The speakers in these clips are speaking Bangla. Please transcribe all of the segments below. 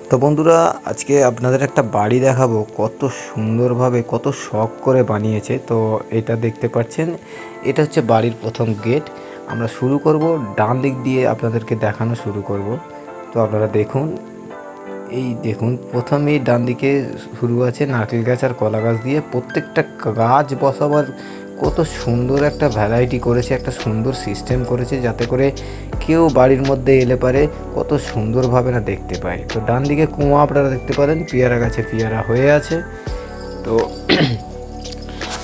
তো বন্ধুরা, আজকে আপনাদের একটা বাড়ি দেখাবো কত সুন্দরভাবে কত শখ করে বানিয়েছে। তো এটা দেখতে পাচ্ছেন, এটা হচ্ছে বাড়ির প্রথম গেট। আমরা শুরু করব ডান দিক দিয়ে, আপনাদেরকে দেখানো শুরু করব। তো আপনারা দেখুন, এই দেখুন প্রথমেই ডান দিকে শুরু আছে নারকেল গাছ আর কলা গাছ দিয়ে। প্রত্যেকটা গাছ বসাবার কত সুন্দর একটা ভ্যারাইটি করেছে, একটা সুন্দর সিস্টেম করেছে, যাতে করে কেউ বাড়ির মধ্যে এলে পারে কত সুন্দরভাবে না দেখতে পায়। তো ডান দিকে কুয়া আপনারা দেখতে পারেন, পেয়ারা গাছে পেয়ারা হয়ে আছে। তো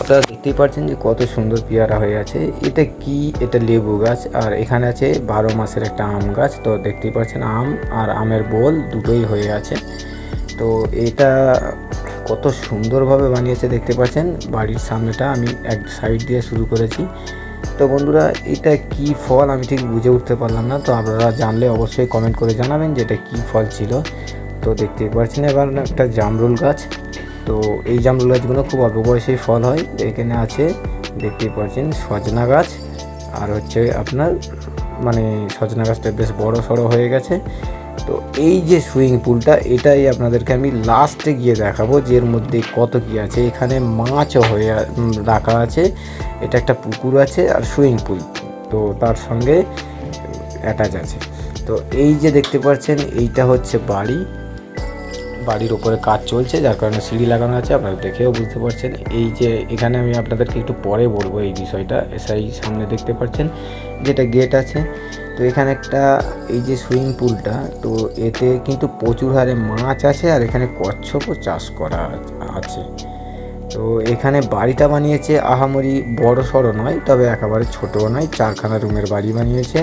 আপনারা দেখতেই পাচ্ছেন যে কত সুন্দর পেয়ারা হয়ে আছে। এটা কি, এটা লেবু গাছ, আর এখানে আছে 12 মাসের একটা আম গাছ। তো দেখতেই পাচ্ছেন আম আর আমের বোল দুটোই হয়ে আছে। তো এটা কত সুন্দরভাবে বানিয়েছে দেখতে পাচ্ছেন। বাড়ির সামনেটা আমি এক সাইড দিয়ে শুরু করেছি। তো বন্ধুরা, এটা কি ফল আমি ঠিক বুঝে উঠতে পারলাম না। তো আপনারা জানলে অবশ্যই কমেন্ট করে জানাবেন যে এটা কী ফল ছিল। তো দেখতেই পাচ্ছেন এবার একটা জামরুল গাছ। তো এই জামরুল গাছগুলো খুব অল্প বয়সেই ফল হয়। এখানে আছে দেখতেই পাচ্ছেন সজনা গাছ, আর হচ্ছে আপনার সজনা গাছটা বেশ বড় সড়ো হয়ে গেছে। তো এই যে সুইমিং পুলটা, এটাই আপনাদেরকে আমি লাস্টে গিয়ে দেখাবো যে এর মধ্যে কত কী আছে। এখানে মাছও হয়ে রাখা আছে। এটা একটা পুকুর আছে আর সুইমিং পুল তো তার সঙ্গে অ্যাটাচ আছে। তো এই যে দেখতে পাচ্ছেন, এইটা হচ্ছে বাড়ির ওপরে কাজ চলছে, যার কারণে সিঁড়ি লাগানো আছে। আপনারা দেখেও বুঝতে পারছেন। এই যে এখানে আমি আপনাদেরকে একটু পরে বলবো এই বিষয়টা। সেই সামনে দেখতে পাচ্ছেন যেটা গেট আছে। তো এখানে একটা এই যে সুইমিং পুলটা, তো এতে কিন্তু প্রচুর হারে মাছ আছে, আর এখানে কচ্ছপও চাষ করা আছে। তো এখানে বাড়িটা বানিয়েছে আহামরি বড় সড়ো নয়, তবে একেবারে ছোটও নয়, 4খানা রুমের বাড়ি বানিয়েছে।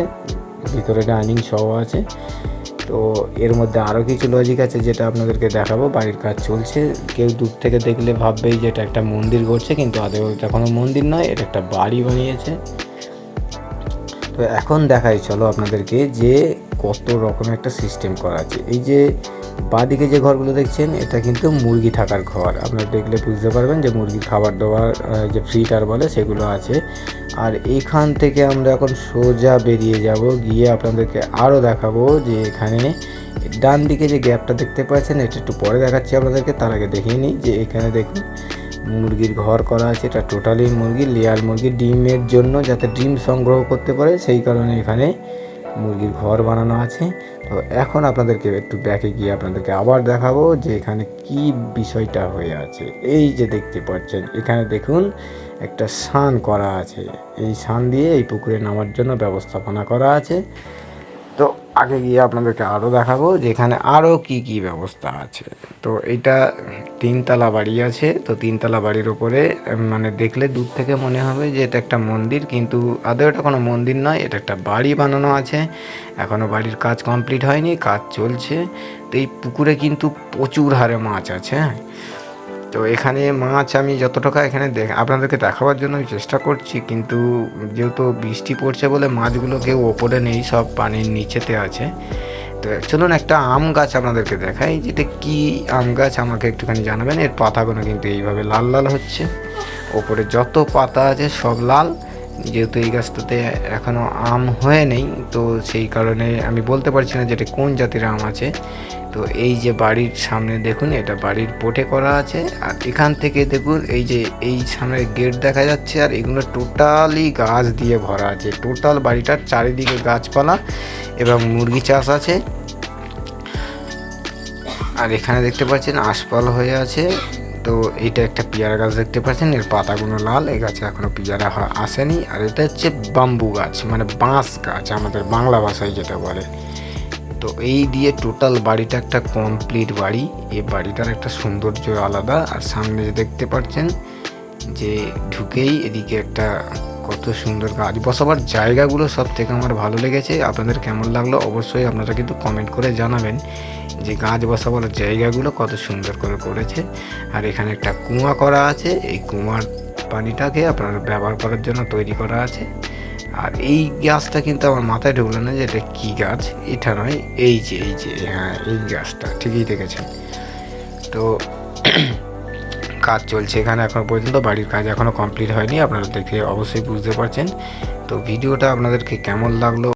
ভিতরে ডাইনিং সহ আছে। তো এর মধ্যে আরও কিছু লজিক আছে যেটা আপনাদেরকে দেখাবো। বাড়ির কাজ চলছে, কেউ দূর থেকে দেখলে ভাববেই যে এটা একটা মন্দির করছে, কিন্তু আদৌ এটা কোনো মন্দির নয়, এটা একটা বাড়ি বানিয়েছে। তো এখন দেখাই চলো আপনাদেরকে যে কত রকমের একটা সিস্টেম করা আছে। এই যে বাঁদিকে যে ঘরগুলো দেখছেন, এটা কিন্তু মুরগি থাকার ঘর। আপনারা দেখলে বুঝতে পারবেন যে মুরগির খাবার দাবার যে ফিটার বলে সেগুলো আছে। আর এইখান থেকে আমরা এখন সোজা বেরিয়ে যাব, গিয়ে আপনাদেরকে আরও দেখাবো যে এখানে ডান দিকে যে গ্যাপটা দেখতে পাচ্ছেন, এটা একটু পরে দেখাচ্ছি আপনাদেরকে। তার আগে দেখিয়ে নিই যে এখানে দেখুন মুরগির ঘর করা আছে। এটা টোটালি মুরগি, লেয়ার মুরগি, ডিমের জন্য যাতে ডিম সংগ্রহ করতে পারে সেই কারণে এখানে মুরগির ঘর বানানো আছে। তো এখন আপনাদেরকে একটু ব্যাকে গিয়ে আপনাদেরকে আবার দেখাবো যে এখানে কি বিষয়টা হয়ে আছে। এই যে দেখতে পাচ্ছেন, এখানে দেখুন একটা সান করা আছে। এই সান দিয়ে এই পুকুরে নামার জন্য ব্যবস্থাপনা করা আছে। তো আগে গিয়ে আপনাদেরকে আরও দেখাবো যে এখানে আরও কি কি ব্যবস্থা আছে। তো এটা 3তলা বাড়ি আছে। তো 3তলা বাড়ির ওপরে দেখলে দূর থেকে মনে হবে যে এটা একটা মন্দির, কিন্তু আদৌ এটা কোনো মন্দির নয়, এটা একটা বাড়ি বানানো আছে। এখনও বাড়ির কাজ কমপ্লিট হয়নি, কাজ চলছে। তো এই পুকুরে কিন্তু প্রচুর হারে মাছ আছে। তো এখানে মাছ আমি যতটুকু এখানে আপনাদেরকে দেখাবার জন্য আমি চেষ্টা করছি, কিন্তু যেহেতু বৃষ্টি পড়ছে বলে মাছগুলো কেউ ওপরে নেই, সব পানির নিচেতে আছে। তো চলুন একটা আম গাছ আপনাদেরকে দেখাই, যেটা কি আম গাছ আমাকে একটুখানি জানাবেন। এর পাতাগুলো কিন্তু এইভাবে লাল লাল হচ্ছে, ওপরে যত পাতা আছে সব লাল। যেহেতু এই গাছটাতে এখনও আম হয়ে নেই, তো সেই কারণে আমি বলতে পারছি না যেটা কোন জাতির আম আছে। তো এই যে বাড়ির সামনে দেখুন, এটা বাড়ির পোটে করা আছে। আর এখান থেকে দেখুন এই যে এই সামনে গেট দেখা যাচ্ছে, আর এগুলো টোটালি গাছ দিয়ে ভরা আছে। টোটাল বাড়িটার চারিদিকে গাছপালা এবং মুরগি চাষ আছে। আর এখানে দেখতে পাচ্ছেন আশপাল হয়ে আছে। তো এটা একটা পেয়ারা গাছ দেখতে পাচ্ছেন, এর পাতাগুলো লাল, এই গাছে এখনও পেয়ারা আসেনি। আর এটা হচ্ছে বাম্বু গাছ, বাঁশ গাছ আমাদের বাংলা ভাষায় যেটা বলে। তো এই দিয়ে টোটাল বাড়িটা একটা কমপ্লিট বাড়ি। এই বাড়িটার একটা সৌন্দর্য আলাদা। আর সামনে যে দেখতে পাচ্ছেন যে ঢুকেই এদিকে একটা কত সুন্দর গাছ বসাবার জায়গাগুলো সব থেকে আমার ভালো লেগেছে। আপনাদের কেমন লাগলো অবশ্যই আপনারা কিন্তু কমেন্ট করে জানাবেন যে গাছ বসাবার জায়গাগুলো কত সুন্দর করে করেছে। আর এখানে একটা কুয়া করা আছে, এই কুয়ার পানিটাকে আপনারা ব্যবহার করার জন্য তৈরি করা আছে। আর এই গাছটা কিন্তু আমার মাথায় ঢুকলো না যে এটা কী গাছ। এটা নয়, এই যে হ্যাঁ, এই গাছটা ঠিকই দেখেছেন। তো কাজ চলছে এখানে এখনও পর্যন্ত, বাড়ির কাজ এখনও কমপ্লিট হয়নি। আপনারা দেখে অবশ্যই বুঝতে পারছেন। তো ভিডিওটা আপনাদেরকে কেমন লাগলো